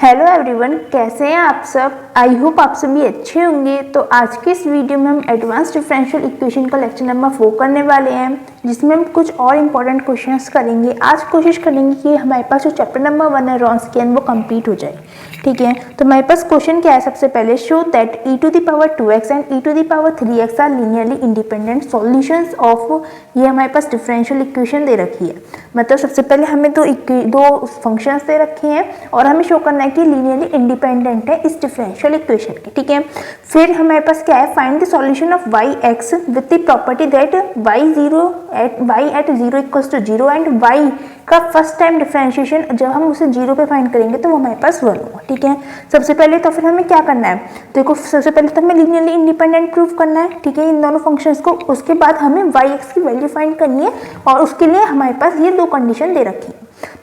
Hello everyone, कैसे हैं आप सब। आई होप आप सभी अच्छे होंगे। तो आज के इस वीडियो में हम एडवांस डिफरेंशियल इक्वेशन का लेक्चर नंबर 4 करने वाले हैं, जिसमें हम कुछ और इम्पोर्टेंट क्वेश्चंस करेंगे। आज कोशिश करेंगे कि हमारे पास जो चैप्टर नंबर 1 है रॉन्स्कियन वो कंप्लीट हो जाए। ठीक है, तो हमारे पास क्वेश्चन क्या है। सबसे पहले show that e⁻2x and e⁻3x are linearly independent solutions of, ये हमारे पास डिफरेंशियल इक्वेशन दे रखी है। मतलब सबसे पहले हमें दो फंक्शंस दे रखे हैं और हमें शो करना है कि लीनियरली इंडिपेंडेंट है इस डिफरेंशियल इक्वेशन के। ठीक है, फिर हमारे पास क्या है, find the solution of y(x) with the property that y@0 equals to 0 and y का फर्स्ट टाइम डिफरेंशिएशन जब हम उसे 0 पे फाइंड करेंगे तो वो हमारे पास 1 होगा। ठीक है, सबसे पहले तो फिर हमें क्या करना है, देखो सबसे पहले तो हमें लीनियरली इंडिपेंडेंट प्रूव करना है। ठीक है, इन दोनों फंक्शंस को। उसके बाद हमें y(x) की वैल्यू फाइंड करनी है और उसके लिए हमारे पास ये दो कंडीशन दे रखी है।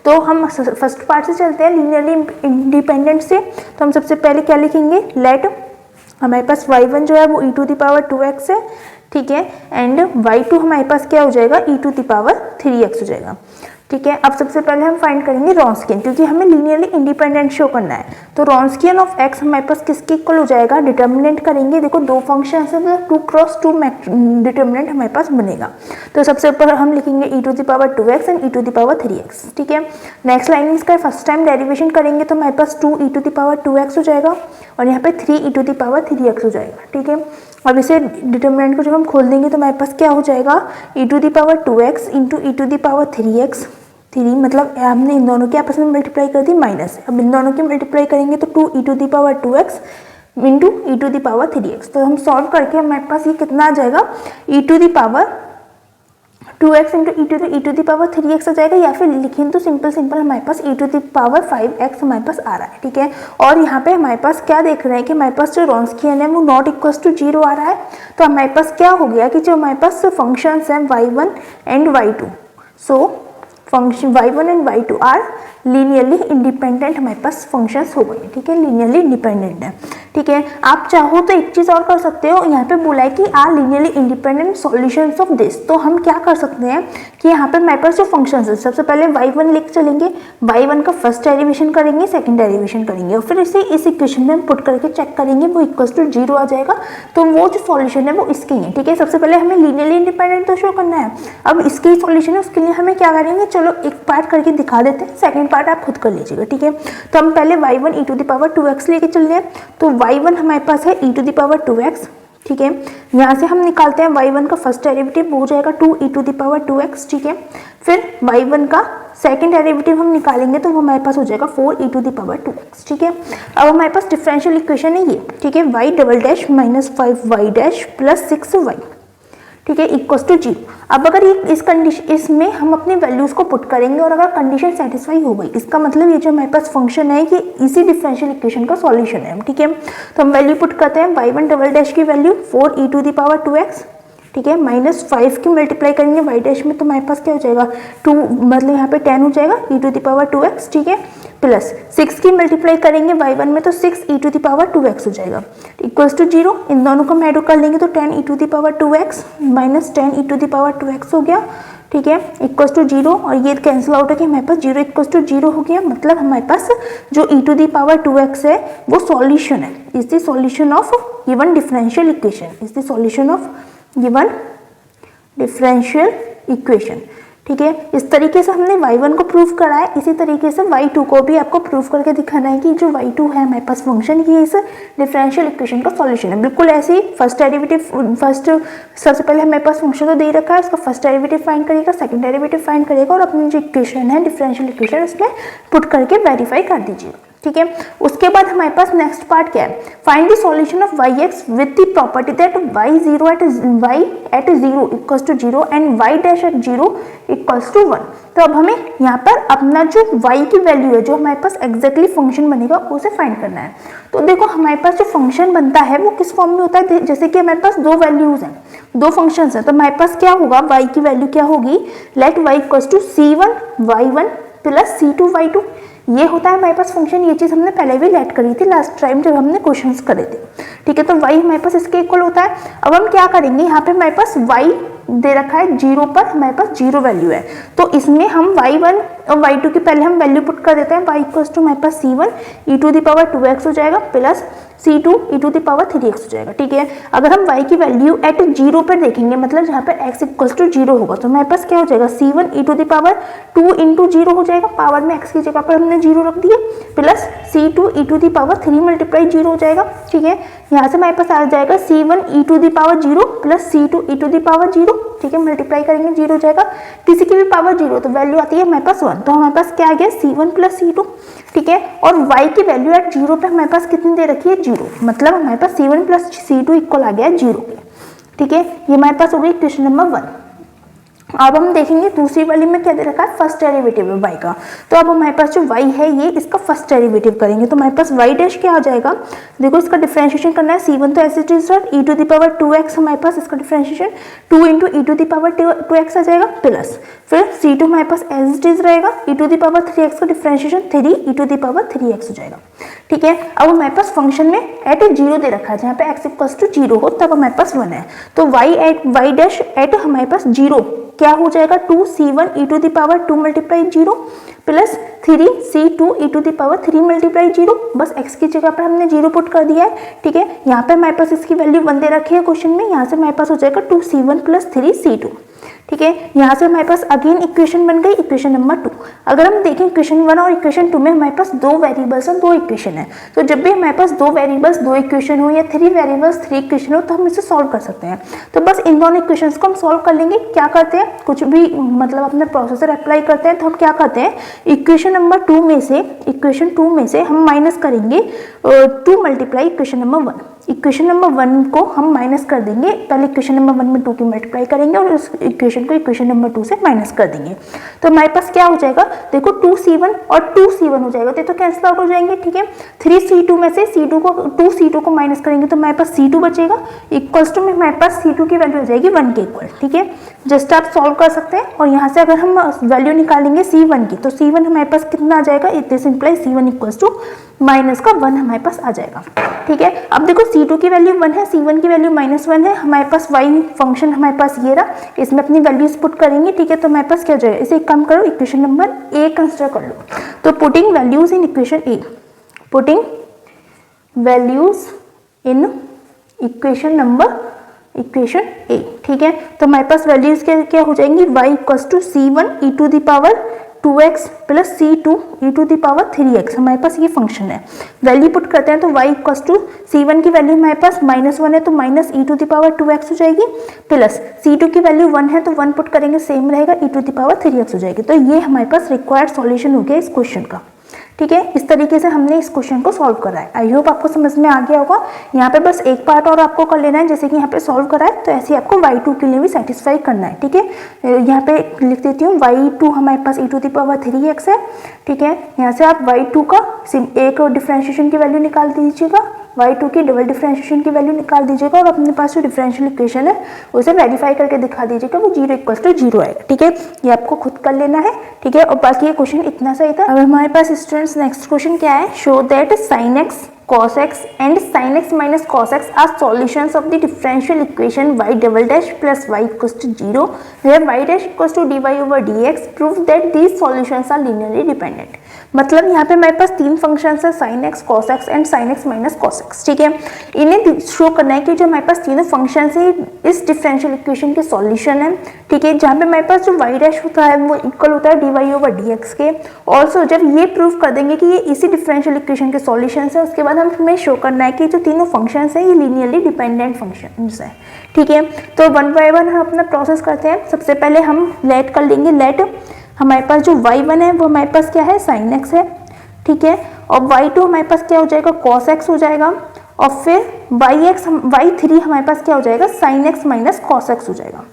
तो हम फर्स्ट पार्ट से चलते हैं, लीनियरली इंडिपेंडेंट से। तो हम सबसे पहले क्या लिखेंगे, लेट हमारे पास y1 जो है वो e⁻2x है। ठीक है, एंड y2 हमारे पास क्या हो जाएगा, e⁻3x हो जाएगा। ठीक है, अब सबसे पहले हम फाइंड करेंगे रॉन्स्कियन, क्योंकि हमें लीनियरली इंडिपेंडेंट शो करना है। तो रॉन्स्कियन ऑफ x हमारे पास किसके इक्वल हो जाएगा, डिटर्मिनेंट करेंगे। देखो दो फंक्शन है तो 2x2 डिटर्मिनेंट हमारे पास बनेगा। तो सबसे ऊपर हम लिखेंगे e⁻2x एंड e⁻3x। ठीक है, नेक्स्ट लाइन में इसका फर्स्ट टाइम डेरिवेशन करेंगे तो हमारे पास 2e⁻2x हो जाएगा और यहाँ पे 3e⁻3x हो जाएगा। ठीक है, अब इसे डिटर्मिनेंट को जब हम खोल देंगे तो हमारे पास क्या हो जाएगा, e⁻2x इंटू e⁻3x। 3 मतलब हमने इन दोनों की आपस में मल्टीप्लाई कर दी माइनस है। अब इन दोनों की मल्टीप्लाई करेंगे तो 2e⁻2x इंटू e⁻3x। तो हम सॉल्व करके हमारे पास ये कितना आ जाएगा, e⁻2x इंटू e⁻3x आ जाएगा, या फिर लिखें तो सिंपल हमारे पास e⁻5x हमारे पास आ रहा है। ठीक है, और यहाँ पे हमारे पास क्या देख रहे हैं कि हमारे पास जो रॉन्स्कियन है वो नॉट इक्वल्स टू 0 आ रहा है। तो हमारे पास क्या हो गया कि जो हमारे पास फंक्शंस हैं y1 and y2, so function y1 and y2 are linearly independent हमारे पास फंक्शंस हो गए। ठीक है, लीनियरली इंडिपेंडेंट है। ठीक है, आप चाहो तो एक चीज़ और कर सकते हो, यहाँ पे बोला है कि are linearly independent solutions of this. तो हम क्या कर सकते हैं कि यहाँ पे हमारे पास जो फंक्शंस है, सबसे पहले y1 लिख चलेंगे, y1 का फर्स्ट डेरिवेशन करेंगे, सेकंड डेरिवेशन करेंगे और फिर इसे इस इक्वेशन में हम पुट करके चेक करेंगे, वो इक्वल्स टू 0 आ जाएगा। तो वो जो सॉल्यूशन है वो इसके ही है। ठीक है, सबसे पहले हमें लीनियरली इंडिपेंडेंट तो शो करना है। अब इसके ही सॉल्यूशन है, उसके लिए हमें क्या करेंगे, चलो एक पार्ट करके दिखा देते हैं, सेकंड पार्ट आप खुद कर लीजिएगा। ठीक है, तो हम पहले y1 e⁻2x लेके चल रहे हैं। तो y1 हमारे पास है e⁻2x। ठीक है, यहाँ से हम निकालते हैं y1 का फर्स्ट डेरिवेटिव, वो हो जाएगा 2e⁻2x। ठीक है, फिर y1 का सेकंड डेरिवेटिव हम निकालेंगे तो वो हमारे पास हो जाएगा 4e⁻2x। ठीक है, अब हमारे पास डिफरेंशियल इक्वेशन है ये। ठीक है, y double dash minus 5y plus 6y, ठीक है, इक्वल्स टू 0। अब अगर ये इस कंडीशन, इसमें हम अपनी वैल्यूज को पुट करेंगे और अगर कंडीशन सेटिस्फाई हो गई, इसका मतलब ये जो हमारे पास फंक्शन है ये इसी डिफरेंशियल इक्वेशन का सॉल्यूशन है। ठीक है, तो हम वैल्यू पुट करते हैं, y1 डबल डैश की वैल्यू 4e⁻2x। ठीक है, माइनस 5 की मल्टीप्लाई करेंगे y डैश में तो हमारे पास क्या हो जाएगा, 2 मतलब यहाँ पे 10 हो जाएगा e⁻2x। ठीक है, प्लस 6 की मल्टीप्लाई करेंगे y1 में तो 6e⁻2x हो जाएगा, इक्वल्स टू 0। इन दोनों को हम ऐड कर लेंगे तो 10e⁻2x माइनस 10e⁻2x हो गया। ठीक है, इक्वल्स टू 0 और ये कैंसिल आउट होकर हमारे पास 0 इक्वल्स टू 0 हो गया। मतलब हमारे पास जो e⁻2x है वो सॉल्यूशन है, is the solution of given differential equation, is the solution of given differential equation. ठीक है, इस तरीके से हमने y1 को प्रूव करा है, इसी तरीके से y2 को भी आपको प्रूव करके दिखाना है कि जो y2 है हमारे पास फंक्शन ये इस डिफरेंशियल इक्वेशन का सॉल्यूशन है। बिल्कुल ऐसे ही सबसे पहले हमारे पास फंक्शन तो दे रखा है, उसका फर्स्ट डेरिवेटिव फाइंड करेगा, सेकंड डेरिवेटिव फाइंड करेगा और अपनी जो इक्वेशन है डिफरेंशियल इक्वेशन उसमें पुट करके वेरीफाई कर दीजिए। ठीक है, उसके बाद हमारे पास नेक्स्ट पार्ट क्या है, find the solution of y(x) with the property that y at 0 equals to 0 and y dash at 0 equals to 1। तो अब हमें यहाँ पर अपना जो y की वैल्यू है, जो हमारे पास एग्जैक्टली फंक्शन बनेगा उसे फाइंड करना है। तो देखो हमारे पास जो फंक्शन बनता है वो किस फॉर्म में होता है, जैसे कि हमारे पास दो वैल्यूज हैं, दो फंक्शंस हैं, तो हमारे पास क्या होगा, y की वैल्यू क्या होगी, let y equals to c1y1 plus c2y2। ये होता है हमारे पास फंक्शन, ये चीज़ हमने पहले भी लेट करी थी लास्ट टाइम जब हमने क्वेश्चंस करे थे। ठीक है, तो y हमारे पास इसके इक्वल होता है। अब हम क्या करेंगे, यहाँ पे हमारे पास y दे रखा है 0 पर, हमारे पास 0 वैल्यू है, तो इसमें हम y1 और y2 की पहले हम वैल्यू पुट कर देते हैं, y इक्वल्स टू हमारे पास c1 e to the power 2x हो जाएगा plus c2 e to the power 3x हो जाएगा। ठीक है, अगर हम y की वैल्यू एट 0 पर देखेंगे, मतलब जहाँ पर x इक्वल्स टू 0 होगा, तो हमारे पास क्या हो जाएगा c1 e to the power 2 into 0 हो जाएगा, पावर में x की जगह पर हमने 0 रख दिया, plus c2 e to the power 3 multiply 0 हो जाएगा। ठीक है, यहाँ से हमारे पास आ जाएगा c1 e to the power 0 plus c2 e to the power 0। ठीक है, मल्टीप्लाई करेंगे 0 हो जाएगा, किसी की भी पावर 0 तो वैल्यू आती है हमारे पास 1, तो हमारे पास क्या आ गया c1 प्लस c2। ठीक है, और y की वैल्यू एट 0 पे हमारे पास कितनी दे रखी है 0, मतलब हमारे पास c1 प्लस c2 इक्वल आ गया 0। ठीक है, ये हमारे पास हो गई क्वेश्चन नंबर 1। अब हम देखेंगे दूसरी वाली में क्या दे रखा है, फर्स्ट डेरिवेटिव है y का, तो अब हमारे पास जो y है ये इसका फर्स्ट डेरिवेटिव करेंगे, तो हमारे पास y डैश क्या आ जाएगा, देखो इसका डिफरेंशिएशन करना है, c1 तो ऐसे चीज e to the power 2x, हमारे पास इसका differentiation 2 into e to the power 2x आ जाएगा, प्लस फिर c2 हमारे पास एज इट इज रहेगा, e to the power 3x का differentiation 3 e to the power 3x हो जाएगा। ठीक है, अब हमारे पास फंक्शन में एट 0 दे रखा है, जहाँ पे x इक्वल्स टू 0 हो तब हमारे पास 1 है, तो y डैश एट हमारे पास 0 क्या हो जाएगा 2c1 e to the power 2 multiply 0 plus 3c2 e to the power 3 multiply 0, बस x की जगह पर हमने 0 पुट कर दिया है। ठीक है, यहाँ पे हमारे पास इसकी वैल्यू 1 दे रखी है क्वेश्चन में, यहाँ से हमारे पास हो जाएगा 2c1 प्लस 3c2। ठीक है, यहाँ से हमारे पास अगेन इक्वेशन बन गई, इक्वेशन नंबर 2। अगर हम देखें इक्वेशन 1 और इक्वेशन 2 में हमारे पास 2 वेरिएबल्स और 2 इक्वेशन है, तो जब भी हमारे पास 2 वेरिएबल्स 2 इक्वेशन हो या 3 वेरिएबल्स 3 इक्वेशन हो तो हम इसे सॉल्व कर सकते हैं। तो बस इन दोनों इक्वेशंस को हम सॉल्व कर लेंगे। क्या करते हैं, कुछ भी मतलब अपने प्रोसेसर अप्लाई करते हैं, तो हम क्या करते हैं इक्वेशन नंबर 2 में से हम माइनस करेंगे 2 multiply equation number 1। Equation number 1 को हम माइनस कर देंगे, पहले इक्वेशन नंबर 1 में 2 की मल्टीप्लाई करेंगे और उस इक्वेशन को इक्वेशन नंबर 2 से माइनस कर देंगे, तो हमारे पास क्या हो जाएगा, देखो 2c1 और 2c1 हो जाएगा, तो कैंसिल आउट हो जाएंगे। ठीक है, 3c2 में से c2 को माइनस करेंगे तो हमारे पास c2 बचेगा, इक्वल्स टू में हमारे पास c2 की वैल्यू हो जाएगी 1 के इक्वल। ठीक है, जस्ट आप सॉल्व कर सकते हैं, और यहाँ से अगर हम वैल्यू निकालेंगे c1 की, तो c1 हमारे पास कितना आ जाएगा, it is imply c1 equals to minus का 1 हमारे पास आ जाएगा। ठीक है, अब देखो c2 की वैल्यू 1 है, c1 की वैल्यू -1 है, हमारे पास y फंक्शन हमारे पास ये रहा, इसमें अपनी वैल्यूज पुट करेंगे। ठीक है, तो हमारे पास क्या जाएगा, इसे एक काम करो इक्वेशन नंबर ए कंसिडर कर लो, तो putting values in equation A, putting values in equation A. ठीक है, तो हमारे पास वैल्यूज क्या हो जाएंगी, y equals to c1 e to the power 2x plus c2 e to the power 3x, हमारे पास ये फंक्शन है। वैल्यू पुट करते हैं तो y इक्वल्स टू c1 की वैल्यू हमारे पास -1 है, तो minus e to the power 2x हो जाएगी, प्लस c2 की वैल्यू 1 है तो 1 पुट करेंगे सेम रहेगा, e to the power 3x हो जाएगी। तो ये हमारे पास रिक्वायर्ड सॉल्यूशन हो गया इस क्वेश्चन का। ठीक है, इस तरीके से हमने इस क्वेश्चन को सॉल्व करा है। आई होप आपको समझ में आ गया होगा। यहाँ पे बस एक पार्ट और आपको कर लेना है, जैसे कि यहाँ पे सॉल्व करा है तो ऐसे ही आपको y2 के लिए भी सेटिस्फाई करना है। ठीक है, यहाँ पे लिख देती हूँ, y2 हमारे पास e to the power 3x है। ठीक है, यहाँ से आप y2 का एक डिफरेंशिएशन की वैल्यू निकाल दीजिएगा, y2 की डबल डिफरेंशिएशन की वैल्यू निकाल दीजिएगा, और अपने पास जो डिफरेंशियल इक्वेशन है उसे वेरीफाई करके दिखा दीजिएगा, वो 0 इक्वल्स टू 0 आएगा। ठीक है, ये आपको खुद कर लेना है। ठीक है, और बाकी ये क्वेश्चन इतना सही था। अब हमारे पास स्टूडेंट्स नेक्स्ट क्वेश्चन क्या है, show that sin x cos x and sin x minus cos x are solutions of the differential equation y double dash plus y equals to 0 where y dash equals to dy over dx prove that these solutions are linearly dependent। मतलब यहाँ पे हमारे पास 3 functions है, sin x cos x and sin x minus cos x। ठीक है, इन्हें show करना है कि जो हमारे पास तीनों फंक्शंस है इस डिफरेंशियल इक्वेशन के सॉल्यूशन है। ठीक है, जहाँ पे हमारे पास जो y डैश होता है वो इक्वल होता है dy over dx के। ऑल्सो जब ये प्रूव कर देंगे कि ये इसी डिफरेंशियल इक्वेशन के सॉल्यूशंस है, उसके बाद हमें शो करना है कि जो तीनों फंक्शंस हैं ये लीनियरली डिपेंडेंट फंक्शंस है। ठीक है, तो 1 बाय 1 हम अपना प्रोसेस करते हैं। सबसे पहले हम लेट कर लेंगे, लेट हमारे पास जो y1 है वो हमारे पास क्या है, sin x है। ठीक है, और y2 हमारे पास क्या हो जाएगा, cos x हो जाएगा, और फिर y3 हमारे पास क्या हो जाएगा, sin x minus cos x हो जाएगा।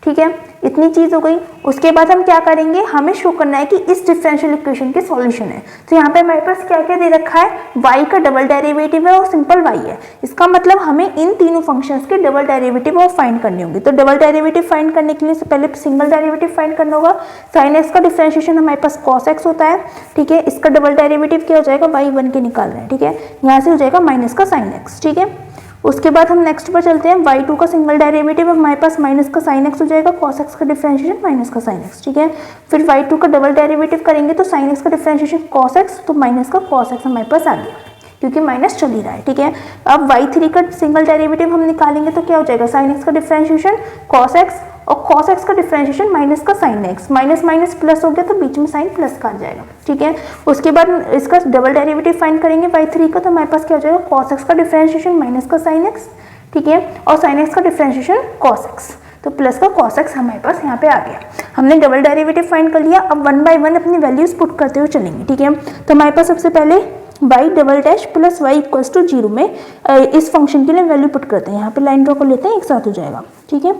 ठीक है, इतनी चीज हो गई। उसके बाद हम क्या करेंगे, हमें शो करना है कि इस डिफरेंशियल इक्वेशन के सॉल्यूशन है। तो यहाँ पे हमारे पास क्या क्या दे रखा है, y का डबल डेरिवेटिव है और सिंपल y है। इसका मतलब हमें इन तीनों फंक्शंस के डबल डेरिवेटिव और फाइंड करने होंगे। तो डबल डेरिवेटिव फाइंड करने के लिए पहले सिंगल डेरिवेटिव फाइंड करना होगा। sin x का डिफरेंशिएशन हमारे पास cos x होता है। ठीक है, इसका डबल डेरिवेटिव क्या हो जाएगा, y1 के निकाल रहे हैं। ठीक है, यहाँ से हो जाएगा माइनस का sin x। ठीक है, उसके बाद हम नेक्स्ट पर चलते हैं, y2 का सिंगल डेरिवेटिव हमारे पास माइनस का साइन एक्स हो जाएगा, cos x का डिफरेंशिएशन माइनस का साइन एक्स, ठीक है। फिर y2 का डबल डेरिवेटिव करेंगे तो साइन एक्स का डिफरेंशिएशन cos x, तो माइनस का cos x हमारे पास आ गया क्योंकि माइनस चल ही रहा है, ठीक है। अब y3 का सिंगल डेरिवेटिव हम निकालेंगे तो क्या हो जाएगा, साइन एक्स का डिफरेंशिएशन cos x और cos x का डिफरेंशिएशन माइनस का sine x, minus minus plus हो गया तो बीच में साइन प्लस का आ जाएगा, ठीक है। उसके बाद इसका डबल डेरिवेटिव फाइंड करेंगे y3 का, तो हमारे पास क्या हो जाएगा, cos x का डिफरेंशिएशन माइनस का साइन x, ठीक है, और साइन x का डिफरेंशिएशन cos x, तो प्लस का cos x हमारे पास यहाँ पे आ गया। हमने डबल डेरिवेटिव फाइंड कर लिया। अब 1 बाय 1 अपनी वैल्यूज पुट करते हुए चलेंगे, ठीक है। तो हमारे पास सबसे पहले y double dash plus y equals to 0 में इस फंक्शन के लिए वैल्यू पुट करते हैं। यहाँ पे लाइन ड्रॉ कर लेते हैं, एक साथ हो जाएगा, ठीक है।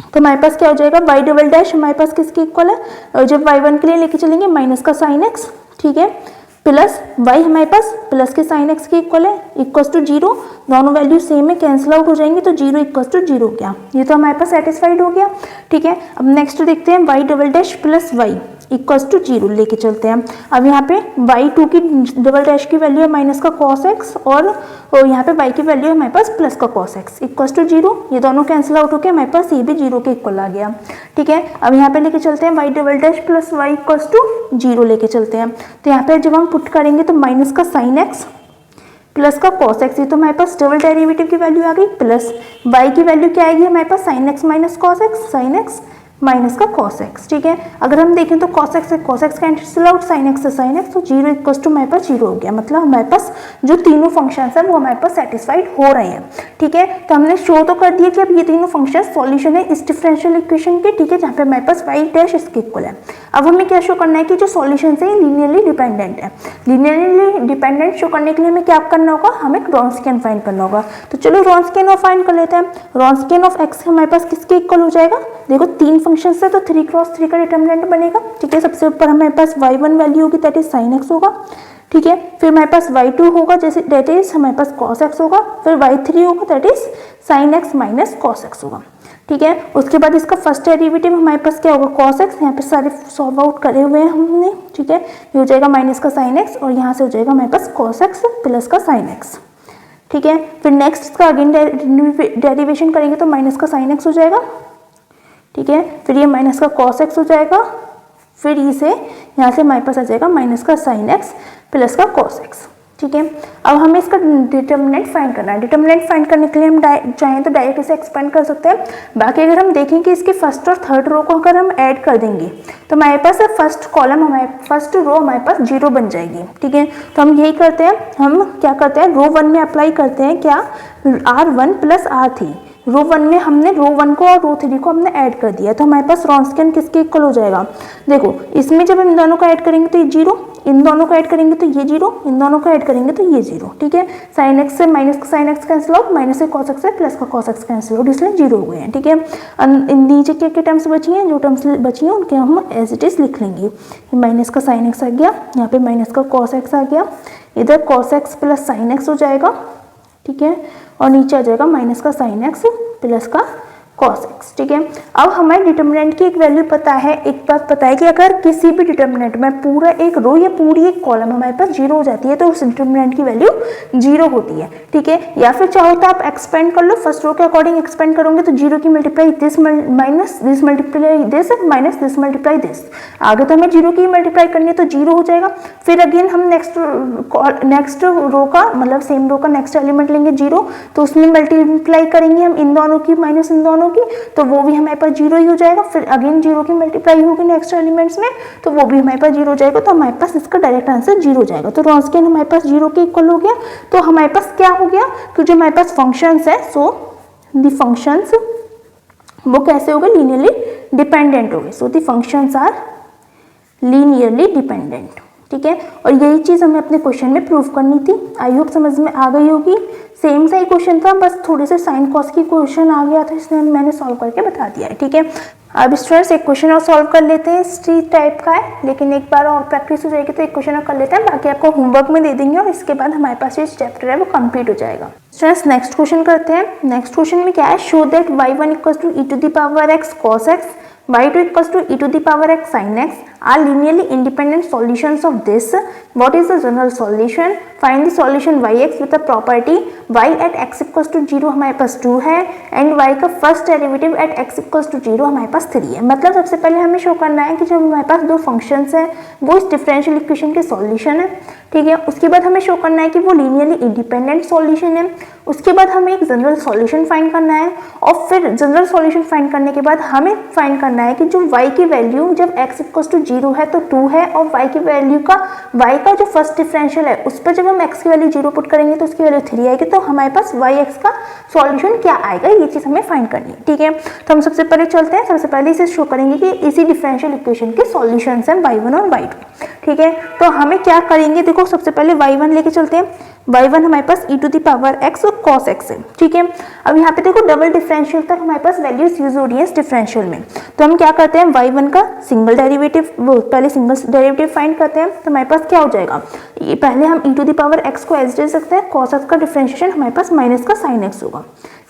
तो हमारे पास क्या हो जाएगा, y डबल डैश हमारे पास किसके इक्वल है, जब y1 के लिए लेके चलेंगे माइनस का साइन x, ठीक है, प्लस y हमारे पास प्लस के साइन x के इक्वल है, इक्वल्स टू 0, दोनों वैल्यू सेम है, कैंसिल आउट हो जाएंगे तो 0 इक्वल्स टू 0 हो गया। ये तो हमारे पास सेटिस्फाइड हो गया, ठीक है। अब नेक्स्ट देखते हैं y double dash plus y equals to 0 लेके चलते हैं। अब यहाँ पे y2 की डबल डैश की वैल्यू है माइनस का cos x और यहाँ पे y की वैल्यू है हमारे पास प्लस का cos x इक्वल्स टू 0, ये दोनों कैंसिल आउट होकर हमारे पास ये भी 0 के इक्वल आ गया, ठीक है। अब यहाँ पे लेके चलते हैं y double dash plus y equals to 0 लेके चलते हैं। तो यहाँ पे जब हम पुट करेंगे तो माइनस का साइन x प्लस का cos x, ये तो हमारे पास डबल डेरिवेटिव की वैल्यू आ गई, प्लस y की वैल्यू क्या आएगी हमारे पास, sine x minus cos x, sine x minus का cos x, ठीक है। अगर हम देखें तो cos x से cos x cancel out, sine x से साइन x, तो 0 इक्वल्स टू हमारे पास 0 हो गया। मतलब हमारे पास जो तीनों फंक्शंस हैं वो हमारे पास सेटिस्फाइड हो रहे हैं, ठीक है। तो हमने शो तो कर दिया कि अब ये तीनों फंक्शन सॉल्यूशन है इस डिफरेंशियल इक्वेशन के, ठीक है, जहाँ पे हमारे पास y डैश इसके इक्वल है। अब हमें क्या शो करना है कि जो सॉल्यूशन है लीनियरली डिपेंडेंट है। लीनियरली डिपेंडेंट शो करने के लिए हमें क्या करना होगा, हमें रॉन्स्कियन फाइंड करना होगा। तो चलो रॉन्स्कियन ऑफ फाइंड कर लेते हैं। रॉन्स्कियन ऑफ x हमारे पास किसके इक्वल हो जाएगा, देखो 3 फंक्शन है तो 3 क्रॉस 3 का डिटरमिनेंट बनेगा, ठीक है। सबसे ऊपर हमारे पास y1 वैल्यू होगी दैट इज साइन x होगा, ठीक है। फिर हमारे पास y2 होगा जैसे दैट इज हमारे पास cos x होगा, फिर y3 होगा that is sine x minus cos x होगा, ठीक है। उसके बाद इसका फर्स्ट डेरिवेटिव हमारे पास क्या होगा, cos x, यहाँ पे सारे सॉल्व आउट करे हुए हैं हमने, ठीक है। ये हो जाएगा माइनस का साइन x और यहाँ से हो जाएगा हमारे पास cos x प्लस का साइन x, ठीक है। फिर नेक्स्ट इसका अगेन डेरिवेशन करेंगे तो माइनस का साइन x हो जाएगा, ठीक है। फिर ये माइनस का cos x हो जाएगा, फिर इसे यहाँ से हमारे पास आ जाएगा माइनस का साइन x प्लस का cos x, ठीक है। अब हमें इसका डिटर्मिनेंट फाइंड करना है। डिटर्मिनेंट फाइंड करने के लिए हम चाहें तो डायरेक्ट इसे एक्सपेंड कर सकते हैं। बाकी अगर हम देखें कि इसके फर्स्ट और थर्ड रो को अगर हम ऐड कर देंगे तो हमारे पास फर्स्ट कॉलम फर्स्ट रो हमारे पास 0 बन जाएगी, ठीक है। तो हम यही करते हैं, हम क्या करते हैं रो 1 में अप्लाई करते हैं क्या, r1 प्लस r3। रो 1 में हमने रो 1 को और रो 3 को हमने ऐड कर दिया, तो हमारे पास रॉन्स्कियन किसके इक्वल हो जाएगा, देखो इसमें जब इन दोनों को ऐड करेंगे तो ये 0, इन दोनों को ऐड करेंगे तो ये 0, इन दोनों को ऐड करेंगे तो ये 0, ठीक है। साइन x से माइनस का sine x cancel out, minus से cos x से प्लस का cos x कैंसिल आउट, इसलिए 0 हो गए हैं, ठीक है। नीचे के टर्म्स बची हैं, जो टर्म्स बची हैं उनके हम एज इट इज लिख लेंगे। माइनस का साइन x आ गया, यहाँ पे माइनस का cos x आ गया, इधर cos x plus sign x हो जाएगा, ठीक है, और नीचे आ जाएगा माइनस का साइन x प्लस का cos x, ठीक है। अब हमें डिटर्मिनेंट की एक वैल्यू पता है, एक बात पता है कि अगर किसी भी डिटर्मिनेंट में पूरा एक रो या पूरी एक कॉलम हमारे पास 0 हो जाती है तो उस डिटर्मिनेंट की वैल्यू 0 होती है, ठीक है। या फिर चाहो तो आप एक्सपेंड कर लो, फर्स्ट रो के अकॉर्डिंग एक्सपेंड करोगे तो 0 की multiply this minus this multiply this minus this multiply this, आगे तो हमें 0 की मल्टीप्लाई करनी है तो 0 हो जाएगा। फिर अगेन हम नेक्स्ट रो का मतलब सेम रो का नेक्स्ट एलिमेंट लेंगे 0, तो उसमें मल्टीप्लाई करेंगे हम इन दोनों की माइनस इन दोनों की, तो वो भी हमारे पास 0 ही हो जाएगा। फिर अगेन 0 की मल्टीप्लाई होगी नेक्स्ट एलिमेंट्स में, तो वो भी हमारे पास 0 हो जाएगा, तो हमारे पास इसका डायरेक्ट आंसर 0 हो जाएगा। तो रॉन्स्कियन हमारे पास 0 के इक्वल हो गया। तो हमारे पास क्या हो गया कि जो हमारे पास फंक्शंस है, सो द फंक्शंस वो कैसे हो गए, लीनियरली डिपेंडेंट हो गए। So the functions are linearly dependent, ठीक है। और यही चीज़ हमें अपने क्वेश्चन में प्रूव करनी थी। आई होप समझ में आ गई होगी। सेम सा ही क्वेश्चन था, बस थोड़े से साइन कॉस की क्वेश्चन आ गया था, इसलिए मैंने सॉल्व करके बता दिया है, ठीक है। अब स्टूडेंट्स एक क्वेश्चन और सॉल्व कर लेते हैं, इसी टाइप का है, लेकिन एक बार और प्रैक्टिस हो जाएगी तो एक क्वेश्चन और कर लेते हैं, बाकी आपको होमवर्क में दे देंगे और इसके बाद हमारे पास ये चैप्टर है वो कंप्लीट हो जाएगा। स्टूडेंट्स नेक्स्ट क्वेश्चन करते हैं। नेक्स्ट क्वेश्चन में क्या है, show that y1 equals to e to the power x cos x, y2 equals to e to the power x sin x are linearly independent solutions of this, what is the general solution, find the solution y x with the property y at x equals to 0 हमारे पास 2 है and y का first derivative at x equals to 0 हमारे पास 3 है। मतलब सबसे पहले हमें शो करना है कि जो हमारे पास दो फंक्शंस हैं वो इस डिफरेंशियल इक्वेशन के सॉल्यूशन है, ठीक है। उसके बाद हमें शो करना है कि वो लीनियरली इंडिपेंडेंट सॉल्यूशन है। उसके बाद हमें एक जनरल सॉल्यूशन फाइंड करना है और फिर जनरल सॉल्यूशन फाइंड करने के बाद हमें फाइंड करना है कि जो y की वैल्यू जब x इक्वल्स टू 0 है तो 2 है और y की वैल्यू का y का जो फर्स्ट डिफरेंशियल है उस पर जब हम x की वैल्यू 0 पुट करेंगे तो उसकी वैल्यू 3 आएगी, तो हमारे पास yx का सॉल्यूशन क्या आएगा ये चीज़ हमें फाइंड करनी है, ठीक है। तो हम सबसे पहले चलते हैं, सबसे पहले इसे शो करेंगे कि इसी डिफरेंशियल इक्वेशन के सॉल्यूशंस हैं y1 और y2, ठीक है। तो हमें क्या करेंगे, देखो सबसे पहले y1 लेके चलते हैं। y1 हमारे पास e to the power x और cos x है, ठीक है। अब यहाँ पे देखो डबल डिफरेंशियल तक हमारे पास वैल्यूज यूज हो रही है इस डिफरेंशियल में, तो हम क्या करते हैं y1 का सिंगल डेरिवेटिव, वो पहले सिंगल डेरिवेटिव फाइंड करते हैं। तो हमारे पास क्या हो जाएगा, ये पहले हम e to the power x को एज दे सकते हैं, cos x का डिफरेंशिएशन हमारे पास माइनस का sin x होगा,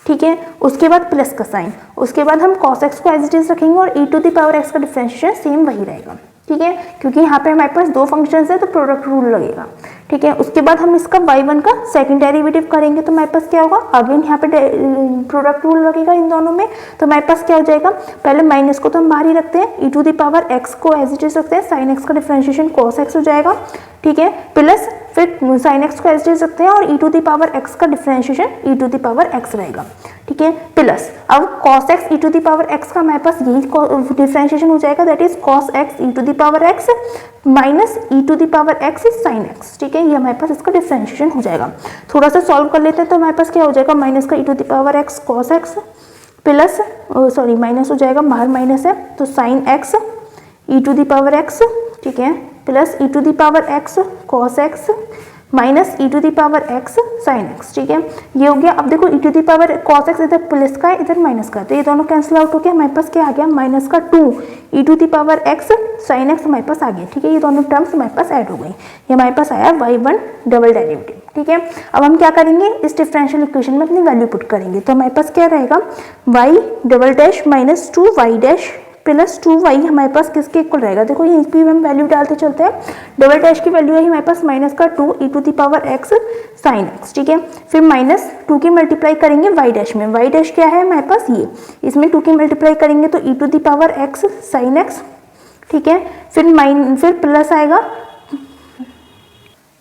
ठीक है। उसके बाद प्लस का साइन, उसके बाद हम cos x को एज इट इज रखेंगे और e to the power x का डिफरेंशिएशन सेम वही रहेगा, ठीक है, क्योंकि यहाँ पे हमारे पास दो फंक्शंस है तो प्रोडक्ट रूल लगेगा, ठीक है। उसके बाद हम इसका y1 का सेकंड डेरिवेटिव करेंगे तो हमारे पास क्या होगा, अगेन यहाँ पे प्रोडक्ट रूल लगेगा इन दोनों में, तो हमारे पास क्या हो जाएगा, पहले माइनस को तो हम बाहर ही रखते हैं, e to the power x को एज इट इज रखते हैं, sin x का डिफरेंशिएशन cos x हो जाएगा, ठीक है, प्लस फिर sin x को एज इट इज रखते हैं और e to the power x का differentiation e to the power x रहेगा, ठीक है, प्लस अब cos x e to the power x का हमारे पास यही डिफरेंशिएशन हो जाएगा, that is cos x e to the power x minus e to the power x sin x, ठीक है। ये हमारे पास इसका डिफरेंशिएशन हो जाएगा। थोड़ा सा सॉल्व कर लेते हैं तो हमारे पास क्या हो जाएगा, माइनस का e to the power x cos x plus sorry minus हो जाएगा, बाहर माइनस है तो sin x e to the power x, ठीक है, plus e to the power x cos x minus e to the power x sin x, ठीक है, ये हो गया। अब देखो e to the power cos x इधर प्लस का है इधर माइनस का है, तो ये दोनों कैंसिल आउट हो गया, हमारे पास क्या आ गया, माइनस का 2 e to the power x sin x हमारे पास आ गया, ठीक है। ये दोनों टर्म्स हमारे पास ऐड हो गई, ये हमारे पास आया y1 डबल डेरिवेटिव, ठीक है। अब हम क्या करेंगे, इस डिफरेंशियल इक्वेशन में अपनी वैल्यू पुट करेंगे, तो हमारे पास क्या रहेगा, y double dash minus 2y dash plus 2y हमारे पास किसके इक्वल रहेगा, देखो यहीं पे हम वैल्यू डालते चलते हैं, डबल डैश की वैल्यू है हमारे पास माइनस का 2 e to the power x sin x, ठीक है, फिर माइनस 2 की मल्टीप्लाई करेंगे y डैश में, y डैश क्या है हमारे पास ये, इसमें 2 की मल्टीप्लाई करेंगे तो e to the power x sin x, ठीक है, फिर प्लस आएगा,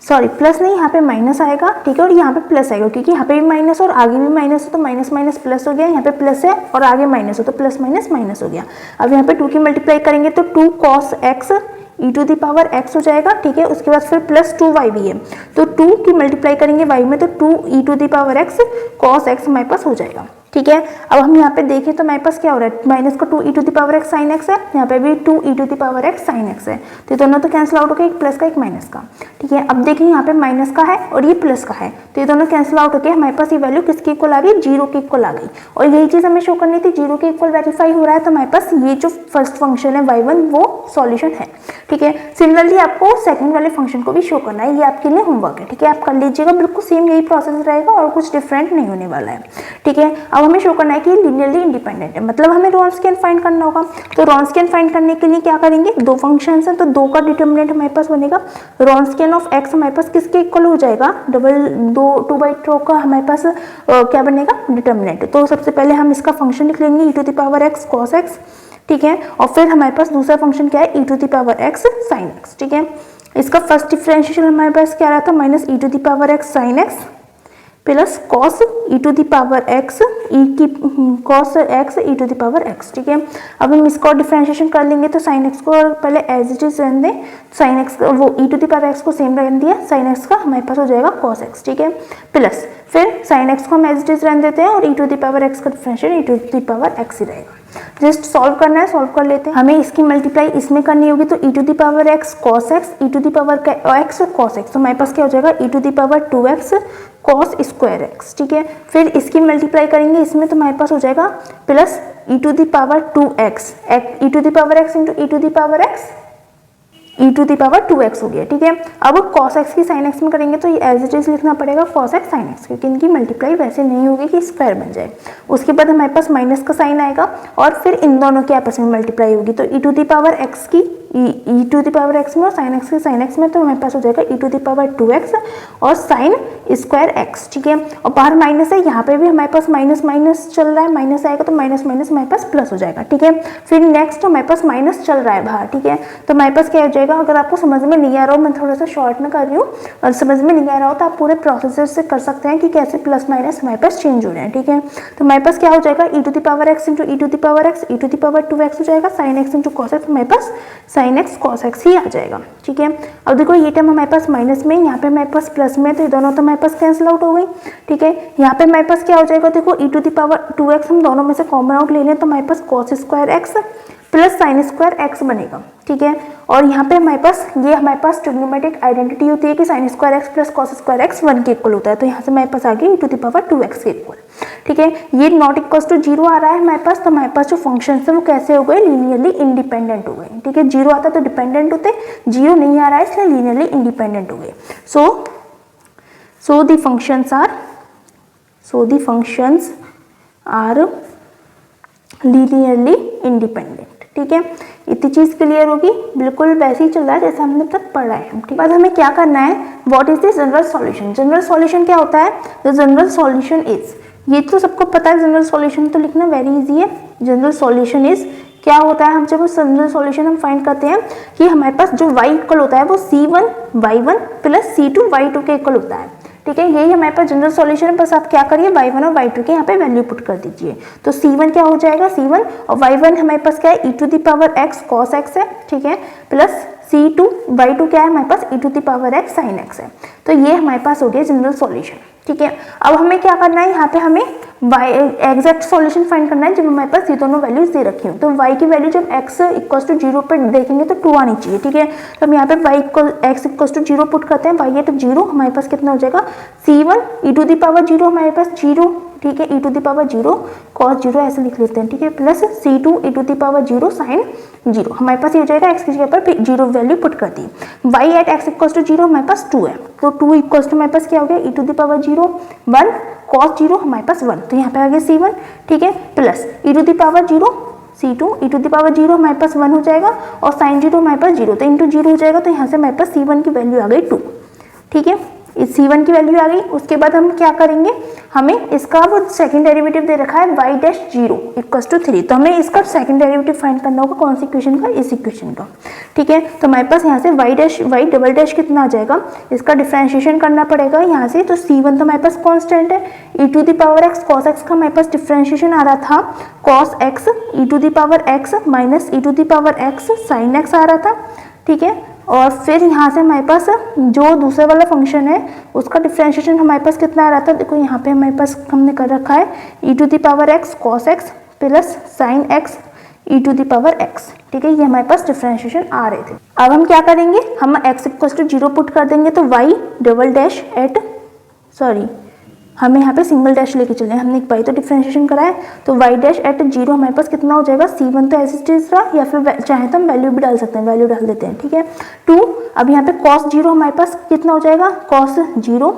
सॉरी प्लस नहीं यहाँ पे माइनस आएगा, ठीक है, और यहाँ पे प्लस आएगा क्योंकि यहाँ पे भी माइनस और आगे भी माइनस हो तो माइनस माइनस प्लस हो गया, यहाँ पे प्लस है और आगे माइनस हो तो प्लस माइनस माइनस हो गया। अब यहाँ पे 2 की मल्टीप्लाई करेंगे तो 2 cos x e to the power x हो जाएगा, ठीक है, उसके बाद फिर प्लस 2y भी है तो 2 की मल्टीप्लाई करेंगे y में तो 2 e to the power x cos x हमारे पास हो जाएगा, ठीक है। अब हम यहाँ पे देखें तो हमारे पास क्या हो रहा है, माइनस का 2 e to the power x sin x है, यहाँ पे भी 2 e to the power x sin x है, तो दोनों तो कैंसिल आउट हो गए, एक प्लस का एक माइनस का, ठीक है। अब देखिए यहाँ पे माइनस का है और ये प्लस का है तो ये दोनों कैंसिल आउट होकर हमारे पास ये वैल्यू किसके इक्वल आ गई, 0 के इक्वल आ गई, और यही चीज़ हमें शो करनी थी, 0 के इक्वल वेरीफाई हो रहा है तो हमारे पास ये जो फर्स्ट फंक्शन है y1 वो सॉल्यूशन है, ठीक है। सिमिलरली आपको सेकंड वाले फंक्शन को भी शो करना है, ये आपके लिए होमवर्क है, ठीक है, आप कर लीजिएगा, बिल्कुल सेम यही प्रोसेस रहेगा और कुछ डिफरेंट नहीं होने वाला है, ठीक है। अब हमें शो करना है कि लीनियरली इंडिपेंडेंट है, मतलब हमें रॉन्स्कियन फाइंड करना होगा, तो रॉन्स्कियन फाइंड करने के लिए क्या करेंगे, दो फंक्शंस हैं तो 2 का डिटर्मिनेंट हमारे पास बनेगा, रॉन्स्कियन ऑफ x हमारे पास किसके इक्वल हो जाएगा, डबल 2/2 का हमारे पास क्या बनेगा डिटर्मिनेंट। तो सबसे पहले हम इसका फंक्शन लिख लेंगे e to the power x cos x, ठीक है, और फिर हमारे पास दूसरा फंक्शन क्या है e to the power x sin x, ठीक है। इसका फर्स्ट डिफरेंशिएशन हमारे पास क्या रहा था, minus e to the power x sin x plus cos e to the power x cos x e to the power x, ठीक है। अब हम इसको डिफरेंशिएशन कर लेंगे तो sin x को पहले एज इट इज रहने दें, sin x वो e to the power x को सेम रहने दिया, sin x का हमारे पास हो जाएगा cos x, ठीक है, प्लस फिर sin x को हम एज इट इज रहने देते हैं और e to the power x का differentiation e to the power x ही रहेगा। जस्ट सॉल्व करना है, सॉल्व कर लेते हैं। हमें इसकी मल्टीप्लाई इसमें करनी होगी तो e to the power x cos x e to the power x cos x, तो हमारे पास क्या हो जाएगा e to the power 2x cos square x, ठीक है। फिर इसकी मल्टीप्लाई करेंगे इसमें तो हमारे पास हो जाएगा plus e to the power 2x e to the power x into e to the power x e to the power 2x हो गया, ठीक है। अब cos x की sin x में करेंगे तो ये एज इट इज लिखना पड़ेगा cos x sin x, क्योंकि इनकी मल्टीप्लाई वैसे नहीं होगी कि स्क्वायर बन जाए। उसके बाद हमारे पास माइनस का साइन आएगा और फिर इन दोनों की आपस में मल्टीप्लाई होगी तो e to the power x की e to the power x में और साइन एक्स के साइन एक्स में, तो हमारे पास हो जाएगा e to the power 2x और साइन स्क्वायर एक्स, ठीक है। और बाहर माइनस है, यहाँ पे भी हमारे पास माइनस माइनस चल रहा है, माइनस आएगा तो माइनस माइनस हमारे पास प्लस हो जाएगा, ठीक है। फिर नेक्स्ट हमारे पास माइनस चल रहा है बाहर, ठीक है। तो हमारे पास क्या हो जाएगा, अगर आपको समझ में नहीं आ रहा हो, मैं थोड़ा सा शॉर्ट में कर रही हूँ, और समझ में नहीं आ रहा हो तो आप पूरे प्रोसेस से कर सकते हैं कि कैसे प्लस माइनस हमारे पास चेंज हो रहे हैं, ठीक है। तो हमारे पास क्या हो जाएगा, e to the power x into e to the power x, e to the power 2x हो जाएगा, sine x into cos x, हमारे पास साइन एक्स कॉस एक्स ही आ जाएगा, ठीक है। अब देखो ये टर्म हमारे पास माइनस में, यहाँ पे हमारे पास प्लस में, तो ये दोनों तो हमारे पास कैंसिल आउट हो गई, ठीक है। यहाँ पे हमारे पास क्या हो जाएगा, देखो ई टू द पावर 2x हम दोनों में से कॉमन आउट ले लें तो हमारे पास cos square x plus sine square x बनेगा, ठीक है। और यहाँ पे हमारे पास ये हमारे पास ट्रिग्नोमेट्रिक आइडेंटिटी होती है कि sign square x plus cos square x 1 के इक्वल होता है, तो यहाँ से हमारे पास आ गया ई टू द पावर 2x के इक्वल, ठीक है। ये नॉट इक्वल टू 0 आ रहा है हमारे पास, तो हमारे पास जो फंक्शन है वो कैसे हो गए, लीनियरली इंडिपेंडेंट हो गए, ठीक है। 0 आता तो डिपेंडेंट होते, 0 नहीं आ रहा है इसलिए लीनियरली इंडिपेंडेंट हो गए। So the functions are linearly independent, ठीक है। इतनी चीज क्लियर होगी, बिल्कुल वैसे ही चल रहा है जैसे हमने तक पढ़ा है, ठीक है। बाद हमें क्या करना है, what is the general solution. General solution क्या होता है, द जनरल सॉल्यूशन इज, ये तो सबको पता है, जनरल सॉल्यूशन तो लिखना वेरी इजी है। जनरल सॉल्यूशन इज क्या होता है, हम जब जनरल सॉल्यूशन हम फाइंड करते हैं कि हमारे पास जो y इक्वल होता है वो c1 y1 plus c2 y2 के इक्वल होता है, ठीक है। यही हमारे पास जनरल सॉल्यूशन है, बस आप क्या करिए y1 और y2 के यहाँ पे वैल्यू पुट कर दीजिए। तो c1 क्या हो जाएगा, c1 और y1 हमारे पास क्या है, e to the power x cos x है, ठीक है, प्लस c2 y2 क्या है हमारे पास, e to the power x sin x है। तो ये हमारे पास हो गया जनरल सॉल्यूशन, ठीक है। अब हमें क्या करना है, यहाँ पे हमें एग्जैक्ट सॉल्यूशन फाइंड करना है जब हमारे पास ये दोनों वैल्यूज दे रखी हो। तो y की वैल्यू जब x इक्वल टू 0 पर देखेंगे तो 2 आनी चाहिए, ठीक है। तो हम यहाँ पे x इक्वल टू 0 पुट करते हैं, y एट 0 हमारे पास कितना हो जाएगा, c1 e to the power 0 हमारे पास 0, ठीक है, e to the power 0 cos 0 ऐसे लिख लेते हैं, ठीक है, plus c2 e to the power 0 sin 0 हमारे पास ये हो जाएगा। x की जगह पर 0 वैल्यू पुट कर दी, y at x equal to 0 हमारे पास 2 है, तो 2 इक्वल टू हमारे पास क्या हो गया, e to the power 0 1 cos 0 हमारे पास 1, तो यहाँ पे आ गया c1, ठीक है, plus e to the power 0 c2 e to the power 0 हमारे पास 1 हो जाएगा और sin 0 हमारे पास 0, तो इंटू 0 हो जाएगा, तो यहाँ से हमारे पास c1 की वैल्यू आ गई 2, ठीक है। इस c1 की वैल्यू आ गई। उसके बाद हम क्या करेंगे, हमें इसका वो सेकंड डेरिवेटिव दे रखा है y डैश 0 इक्वल टू 3, तो हमें इसका सेकंड डेरिवेटिव फाइंड करना होगा, कौन सी इक्वेशन का, इस इक्वेशन का, ठीक है। तो हमारे पास यहाँ से y डबल डैश कितना आ जाएगा, इसका डिफरेंशिएशन करना पड़ेगा यहाँ से। तो c1 तो हमारे पास कांस्टेंट है, e to the power x cos x का हमारे पास डिफरेंशिएशन आ रहा था cos x e to the power x minus e to the power x sin x आ रहा था, ठीक है। और फिर यहाँ से हमारे पास जो दूसरा वाला फंक्शन है उसका डिफरेंशिएशन हमारे पास कितना आ रहा था, देखो यहाँ पे हमारे पास हमने कर रखा है e to the power x cos x plus sin x e to the power x, ठीक है। ये हमारे पास डिफरेंशिएशन आ रहे थे। अब हम क्या करेंगे, हम x इक्वल टू 0 पुट कर देंगे, तो y डबल डैश एट हमें यहाँ पे सिंगल डैश लेके चले, हमने एक y तो डिफरेंशिएशन करा है, तो y डैश एट 0 हमारे पास कितना हो जाएगा, c1 तो ऐसे चीज रहा, या फिर चाहे तो हम वैल्यू भी डाल सकते हैं, वैल्यू डाल देते हैं, ठीक है 2। अब यहाँ पे cos 0 हमारे पास कितना हो जाएगा, cos 0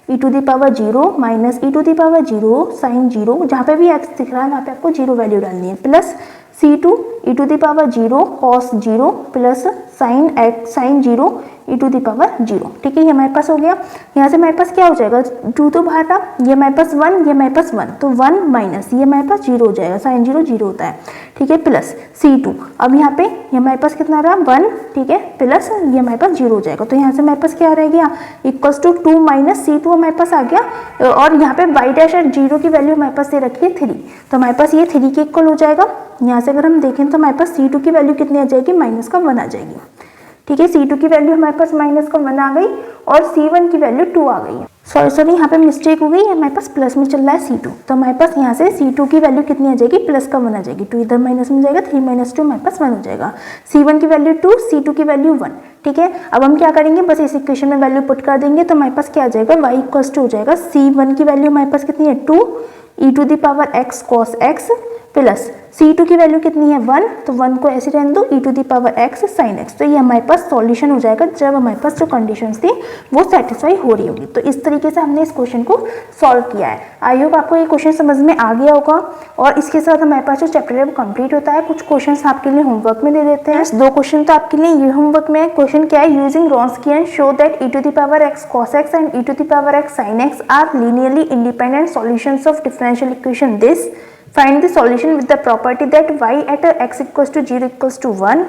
e to the power 0 minus e to the power 0 sin 0, जहाँ पे भी x दिख रहा है वहाँ पे आपको 0 वैल्यू डालनी है, plus c2 e to the power 0 cos 0 plus sin 0 e to the power 0, ठीक है। ये हमारे पास हो गया। यहाँ से हमारे पास क्या हो जाएगा, 2 तो बाहर रहा, ये हमारे पास 1, ये हमारे पास 1, तो 1 माइनस ये हमारे पास 0 हो जाएगा, sin 0 0 होता है, ठीक है, प्लस c2। अब यहाँ पे ये हमारे पास कितना रहा 1, ठीक है, प्लस ये हमारे पास 0 हो जाएगा, तो यहाँ से हमारे पास क्या रह गया, इक्वल्स टू 2 माइनस c2 हमारे पास आ गया। और यहाँ पे y डैश एट 0 की वैल्यू हमारे पास दे रखी है 3, तो हमारे पास ये 3 के इक्वल हो जाएगा। यहाँ से अगर हम देखें तो हमारे पास c2 की वैल्यू कितनी आ जाएगी, माइनस का 1 आ जाएगी, ठीक है। c2 की वैल्यू हमारे पास माइनस का 1 आ गई और c1 की वैल्यू 2 आ गई है। सॉरी यहाँ पे मिस्टेक हो गई, हमारे पास प्लस में चल रहा है c2, तो हमारे पास यहाँ से c2 की वैल्यू कितनी आ जाएगी, प्लस का 1 आ जाएगी, 2 इधर माइनस में जाएगा, 3 माइनस 2 हमारे पास 1 हो जाएगा, c1 की वैल्यू 2 c2 की वैल्यू 1, ठीक है। अब हम क्या करेंगे, बस इस इक्वेशन में वैल्यू पुट कर देंगे, तो हमारे पास क्या आ जाएगा, y इक्वल्स टू हो जाएगा c1 की वैल्यू हमारे पास कितनी है 2 e to the power x cos x plus C2 की वैल्यू कितनी है 1, तो 1 को ऐसे रहने दो e to the power x sin x। तो ये हमारे पास सॉल्यूशन हो जाएगा जब हमारे पास जो कंडीशंस थी वो सेटिस्फाई हो रही होगी। तो इस तरीके से हमने इस क्वेश्चन को सॉल्व किया है। आई होप आपको ये क्वेश्चन समझ में आ गया होगा। और इसके साथ हमारे पास जो चैप्टर है वो कंप्लीट होता है। कुछ क्वेश्चंस आपके लिए होमवर्क में दे देते हैं। 2 क्वेश्चन तो आपके लिए ये होमवर्क में है। क्वेश्चन क्या है, using Wronskian show that e to the power x cos x and e to the power x sin x are linearly independent solutions of differential equation this. Find the solution with the property that y at x equals to 0 equals to 1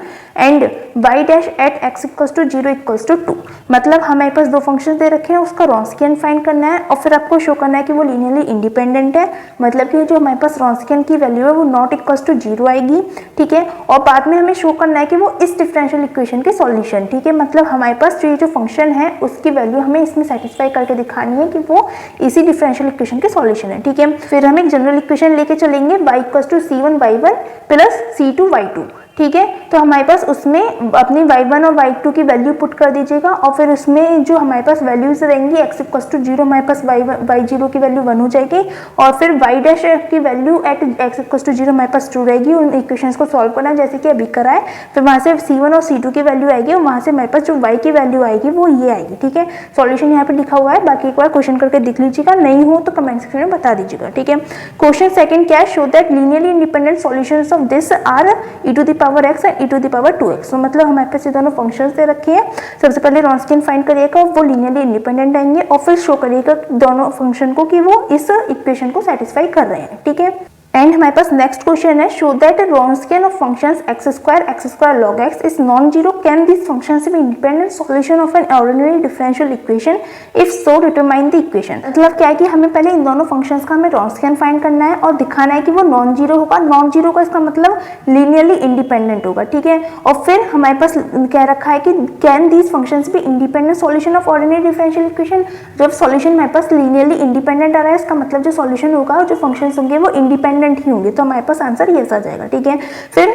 and y dash at x equals to 0 equals to 2। मतलब हमारे पास 2 function दे रखे हैं, उसका Wronskian find करना है और फिर आपको शो करना है कि वो लीनियरली इंडिपेंडेंट है। मतलब कि जो हमारे पास Wronskian की वैल्यू है वो नॉट इक्वल्स टू 0 आएगी, ठीक है। और बाद में हमें शो करना है कि वो इस डिफरेंशियल इक्वेशन के सॉल्यूशन, ठीक है। मतलब हमारे पास जो फंक्शन है उसकी वैल्यू हमें इसमें सेटिस्फाई करके दिखानी है कि वो इसी डिफरेंशियल इक्वेशन के सॉल्यूशन है, ठीक है। फिर हम एक जनरल इक्वेशन लेके चलेंगे y equals to c1y1 plus c2y2, ठीक है। तो हमारे पास उसमें अपनी y1 और y2 की वैल्यू पुट कर दीजिएगा और फिर उसमें जो हमारे पास वैल्यूज रहेंगी x इक्वल्स टू 0 हमारे पास y0 की वैल्यू 1 हो जाएगी और फिर y डैश की value at x equals to 0 हमारे पास 2 रहेगी। उन इक्वेशंस को सॉल्व करना है जैसे कि अभी करा है। फिर वहाँ से c1 और c2 की वैल्यू आएगी और वहाँ से हमारे पास जो y की वैल्यू आएगी वो ये आएगी, ठीक है। सॉल्यूशन यहाँ पे लिखा हुआ है, बाकी एक बार क्वेश्चन करके देख लीजिएगा, नहीं हो तो कमेंट सेक्शन में बता दीजिएगा, ठीक है। क्वेश्चन सेकंड क्या है, show that linearly independent solutions of this are e to the power x and e to the power 2x। तो मतलब हमारे पास ये दोनों फंक्शंस दे रखे हैं। सबसे पहले Wronskian फाइंड करिएगा, वो लीनियरली इंडिपेंडेंट आएंगे और फिर शो करिएगा दोनों फंक्शन को कि वो इस इक्वेशन को सेटिस्फाई कर रहे हैं, ठीक है। एंड हमारे पास नेक्स्ट क्वेश्चन है, show that Wronskian of functions x square log x is non zero, can this functions be independent solution of an ordinary differential equation, if so determine the equation. मतलब क्या है कि हमें पहले इन दोनों functions का हमें Wronskian फाइंड करना है और दिखाना है कि वो नॉन जीरो होगा। नॉन जीरो का इसका मतलब लीनियरली इंडिपेंडेंट होगा, ठीक है। और फिर हमारे पास क्या रखा है कि can these functions be independent solution of ordinary differential equation. जब सॉल्यूशन हमारे पास लीनियरली इंडिपेंडेंट आ रहा है इसका मतलब जो सॉल्यूशन होगा और जो फंक्शंस होंगे वो इंडिपेंडेंट ही होंगे। तो हमारे पास आंसर ये आ जाएगा, ठीक है। फिर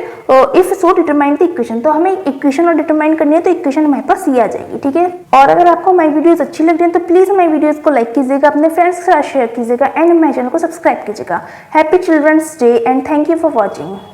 if so determine the equation, तो हमें इक्वेशन और डिटरमाइन करनी है तो इक्वेशन हमारे पास ये आ जाएगी, ठीक है। और अगर आपको हमारी वीडियोस अच्छी लग रही है तो प्लीज हमारी वीडियोस को लाइक कीजिएगा, अपने फ्रेंड्स के साथ शेयर कीजिएगा एंड हमारे चैनल को सब्सक्राइब कीजिएगा। Happy children's day and thank you for watching.